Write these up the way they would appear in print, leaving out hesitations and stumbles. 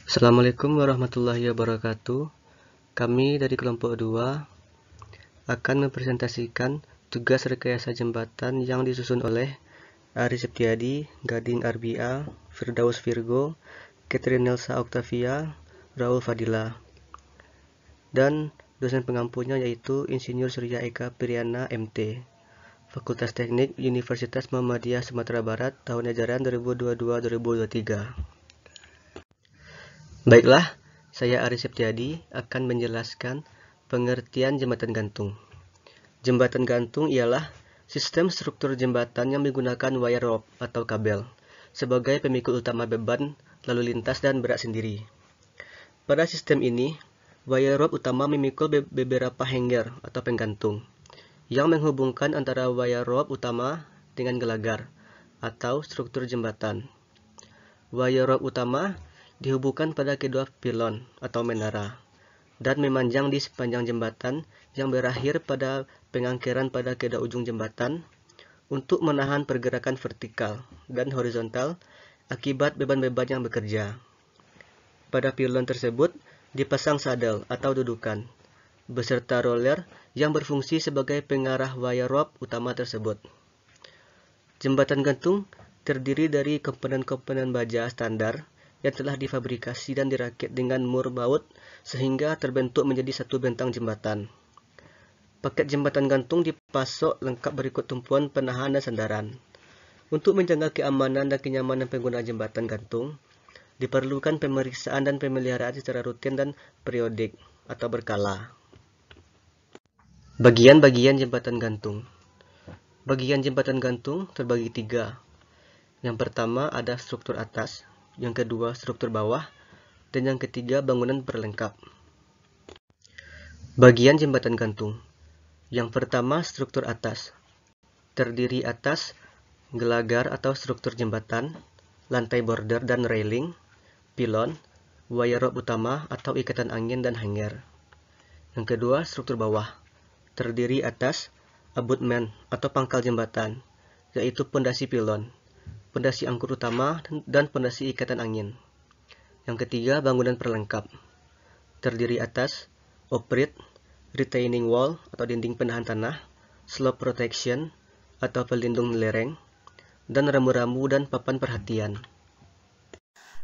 Assalamualaikum warahmatullahi wabarakatuh. Kami dari kelompok 2 akan mempresentasikan tugas rekayasa jembatan yang disusun oleh Ari Septiadi, Gading Arbia, Firdaus Virgo, Catherine Nelsa Octavia, Raul Fadila, dan dosen pengampunya yaitu Insinyur Surya Eka Priyana MT, Fakultas Teknik Universitas Muhammadiyah Sumatera Barat, tahun ajaran 2022-2023. Baiklah, saya Ari Septiadi akan menjelaskan pengertian jembatan gantung. Jembatan gantung ialah sistem struktur jembatan yang menggunakan wire rope atau kabel sebagai pemikul utama beban lalu lintas dan berat sendiri. Pada sistem ini, wire rope utama memikul beberapa hanger atau penggantung yang menghubungkan antara wire rope utama dengan gelagar atau struktur jembatan. Wire rope utama dihubungkan pada kedua pilon atau menara dan memanjang di sepanjang jembatan yang berakhir pada pengangkeran pada kedua ujung jembatan untuk menahan pergerakan vertikal dan horizontal akibat beban-beban yang bekerja. Pada pilon tersebut dipasang sadel atau dudukan beserta roller yang berfungsi sebagai pengarah wire rope utama tersebut. Jembatan gantung terdiri dari komponen-komponen baja standar yang telah difabrikasi dan dirakit dengan mur baut sehingga terbentuk menjadi satu bentang jembatan. Paket jembatan gantung dipasok lengkap berikut tumpuan penahan dan sandaran. Untuk menjaga keamanan dan kenyamanan pengguna jembatan gantung, diperlukan pemeriksaan dan pemeliharaan secara rutin dan periodik atau berkala. Bagian-bagian jembatan gantung. Bagian jembatan gantung terbagi 3. Yang pertama ada struktur atas, yang kedua struktur bawah, dan yang ketiga bangunan perlengkap. Bagian jembatan gantung. Yang pertama struktur atas. Terdiri atas gelagar atau struktur jembatan, lantai border dan railing, pilon, wire rope utama atau ikatan angin dan hanger. Yang kedua struktur bawah. Terdiri atas abutment atau pangkal jembatan, yaitu pondasi pilon, pondasi angkut utama, dan pondasi ikatan angin. Yang ketiga, bangunan perlengkap. Terdiri atas oprit, retaining wall atau dinding penahan tanah, slope protection atau pelindung lereng, dan rambu-rambu dan papan perhatian.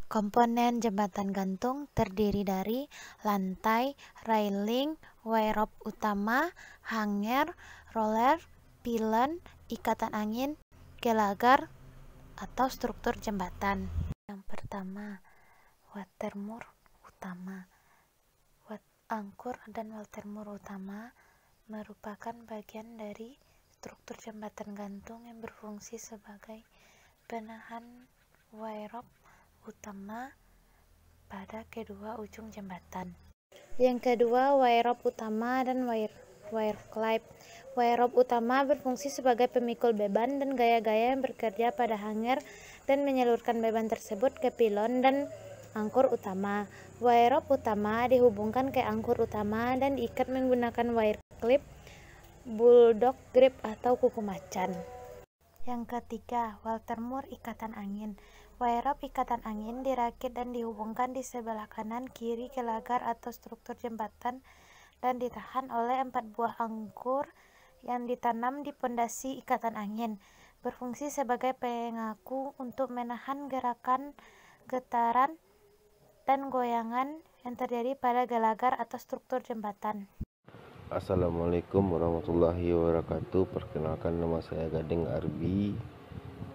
Komponen jembatan gantung terdiri dari lantai, railing, wire rope utama, hanger, roller, pilon, ikatan angin, gelagar, atau struktur jembatan. Yang pertama, watermur utama. Angkur dan watermur utama merupakan bagian dari struktur jembatan gantung yang berfungsi sebagai penahan wire rope utama pada kedua ujung jembatan. Yang kedua, wire rope utama dan wire clip. Wire rope utama berfungsi sebagai pemikul beban dan gaya-gaya yang bekerja pada hanger dan menyalurkan beban tersebut ke pilon dan angkur utama. Wire rope utama dihubungkan ke angkur utama dan diikat menggunakan wire clip, bulldog grip atau kuku macan. Yang ketiga, watermur ikatan angin. Wire rope ikatan angin dirakit dan dihubungkan di sebelah kanan kiri gelagar atau struktur jembatan dan ditahan oleh 4 buah angkur yang ditanam di pondasi ikatan angin. Berfungsi sebagai pengaku untuk menahan gerakan, getaran, dan goyangan yang terjadi pada gelagar atau struktur jembatan. Assalamualaikum warahmatullahi wabarakatuh. Perkenalkan, nama saya Gading Arbi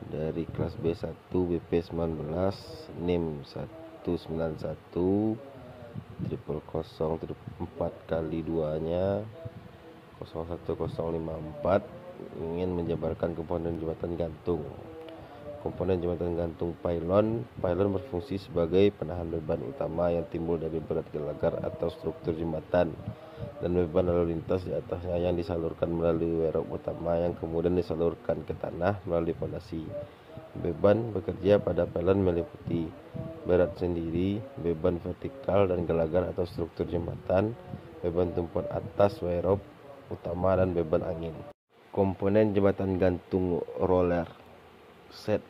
dari kelas B1 BP 19, NIM 191 000 4 kali 2-nya 01054, ingin menjabarkan komponen jembatan gantung. Komponen jembatan gantung pylon berfungsi sebagai penahan beban utama yang timbul dari berat gelagar atau struktur jembatan dan beban lalu lintas di atasnya yang disalurkan melalui wire rope utama yang kemudian disalurkan ke tanah melalui fondasi. Beban bekerja pada pylon meliputi berat sendiri, beban vertikal dan gelagar atau struktur jembatan, beban tumpuan atas wire rope utama, dan beban angin. Komponen jembatan gantung roller set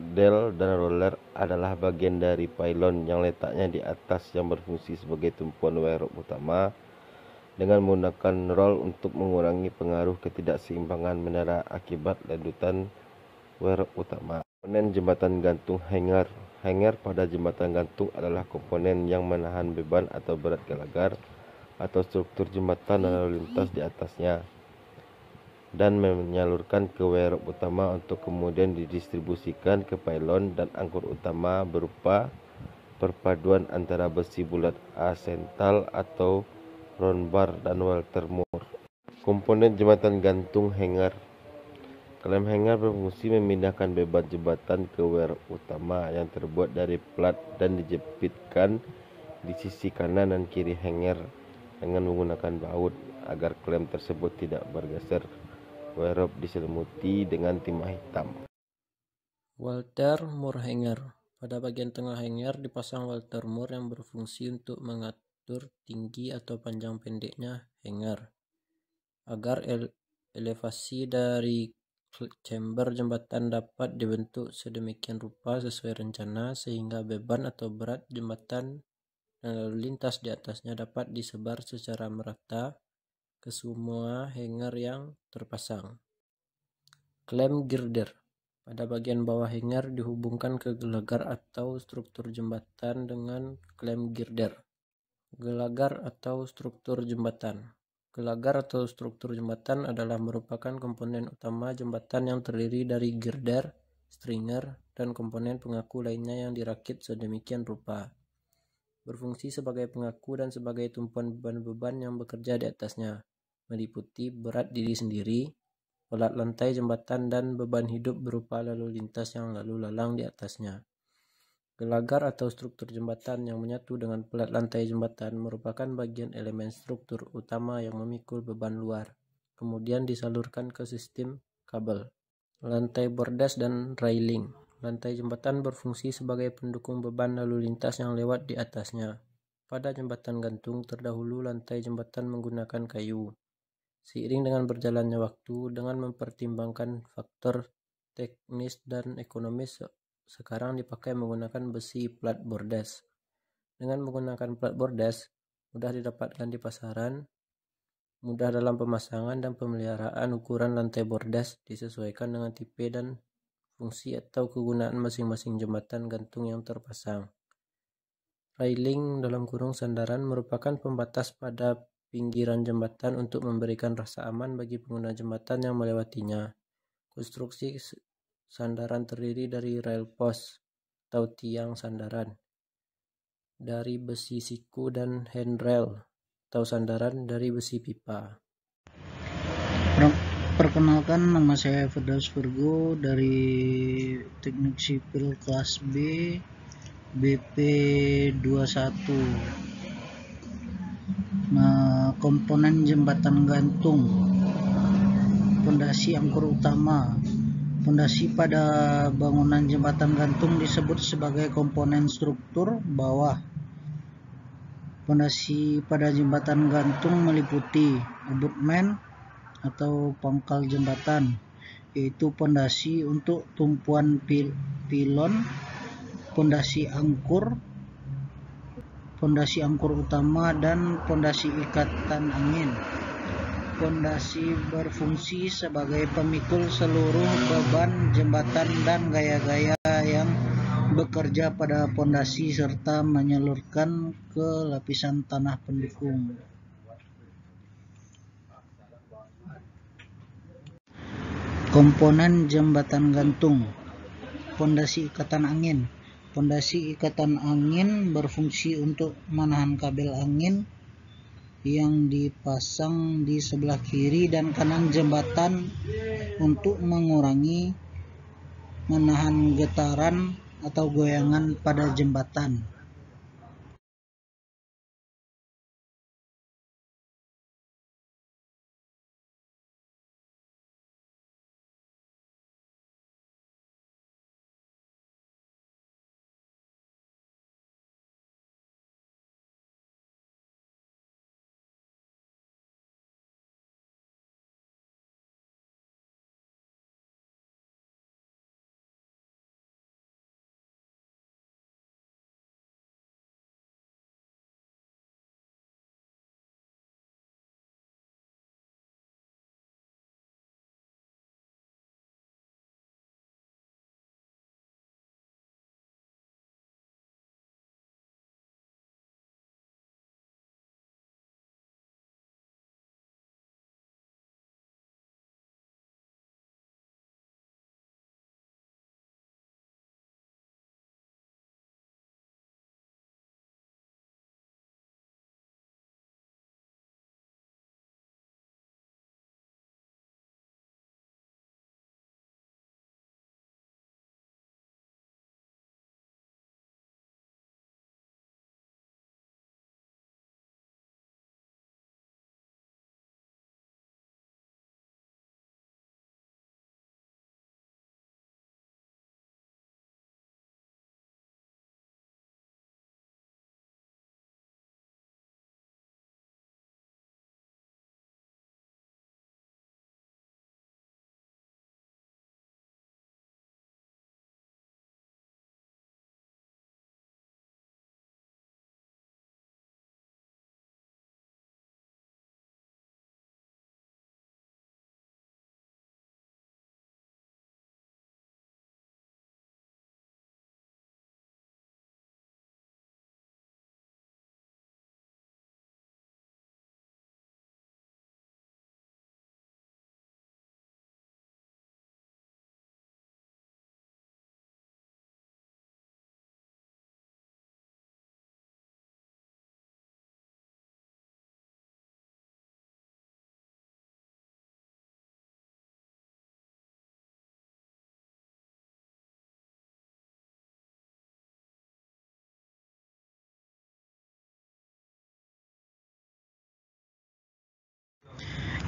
Del dan roller adalah bagian dari pylon yang letaknya di atas yang berfungsi sebagai tumpuan wire rope utama dengan menggunakan roll untuk mengurangi pengaruh ketidakseimbangan mendarat akibat ledutan wire rope utama. Komponen jembatan gantung hanger. Hanger pada jembatan gantung adalah komponen yang menahan beban atau berat gelagar atau struktur jembatan dan lalu lintas di atasnya dan menyalurkan ke wire rope utama untuk kemudian didistribusikan ke pylon dan angkur utama berupa perpaduan antara besi bulat asental atau round bar dan welter Moore. Komponen jembatan gantung hanger. Klem hanger berfungsi memindahkan beban jembatan ke wire utama yang terbuat dari plat dan dijepitkan di sisi kanan dan kiri hanger dengan menggunakan baut agar klem tersebut tidak bergeser. Wire rope diselimuti dengan timah hitam. Welter Moore hanger. Pada bagian tengah hanger dipasang welter Moore yang berfungsi untuk mengatur tinggi atau panjang pendeknya hanger agar elevasi dari chamber jembatan dapat dibentuk sedemikian rupa sesuai rencana sehingga beban atau berat jembatan dan lalu lintas di atasnya dapat disebar secara merata ke semua hanger yang terpasang. Klem girder. Pada bagian bawah hanger dihubungkan ke gelagar atau struktur jembatan dengan klem girder. Gelagar atau struktur jembatan. Gelagar atau struktur jembatan adalah merupakan komponen utama jembatan yang terdiri dari girder, stringer, dan komponen pengaku lainnya yang dirakit sedemikian rupa. Berfungsi sebagai pengaku dan sebagai tumpuan beban-beban yang bekerja di atasnya, meliputi berat diri sendiri, pelat lantai jembatan, dan beban hidup berupa lalu lintas yang lalu lalang di atasnya. Gelagar atau struktur jembatan yang menyatu dengan pelat lantai jembatan merupakan bagian elemen struktur utama yang memikul beban luar, kemudian disalurkan ke sistem kabel. Lantai bordes dan railing. Lantai jembatan berfungsi sebagai pendukung beban lalu lintas yang lewat di atasnya. Pada jembatan gantung terdahulu lantai jembatan menggunakan kayu. Seiring dengan berjalannya waktu, dengan mempertimbangkan faktor teknis dan ekonomis, sekarang dipakai menggunakan besi plat bordes. Dengan menggunakan plat bordes, mudah didapatkan di pasaran, mudah dalam pemasangan dan pemeliharaan. Ukuran lantai bordes disesuaikan dengan tipe dan fungsi atau kegunaan masing-masing jembatan gantung yang terpasang. Railing (sandaran) merupakan pembatas pada pinggiran jembatan untuk memberikan rasa aman bagi pengguna jembatan yang melewatinya. Konstruksi sandaran terdiri dari rail post atau tiang sandaran, dari besi siku, dan handrail atau sandaran dari besi pipa. Perkenalkan, nama saya Firdaus Virgo dari Teknik Sipil kelas B BP 21. Nah, komponen jembatan gantung. Pondasi angkur utama. Pondasi pada bangunan jembatan gantung disebut sebagai komponen struktur bawah. Pondasi pada jembatan gantung meliputi abutmen atau pangkal jembatan, yaitu pondasi untuk tumpuan pilon, pondasi angkur utama, dan pondasi ikatan angin. Pondasi berfungsi sebagai pemikul seluruh beban jembatan dan gaya-gaya yang bekerja pada pondasi serta menyalurkan ke lapisan tanah pendukung. Komponen jembatan gantung. Pondasi ikatan angin. Pondasi ikatan angin berfungsi untuk menahan kabel angin yang dipasang di sebelah kiri dan kanan jembatan untuk mengurangi menahan getaran atau goyangan pada jembatan.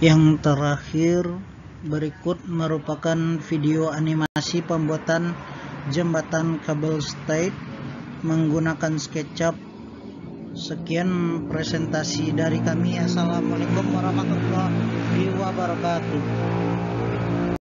Yang terakhir berikut merupakan video animasi pembuatan jembatan kabel stay menggunakan SketchUp. Sekian presentasi dari kami. Assalamualaikum warahmatullahi wabarakatuh.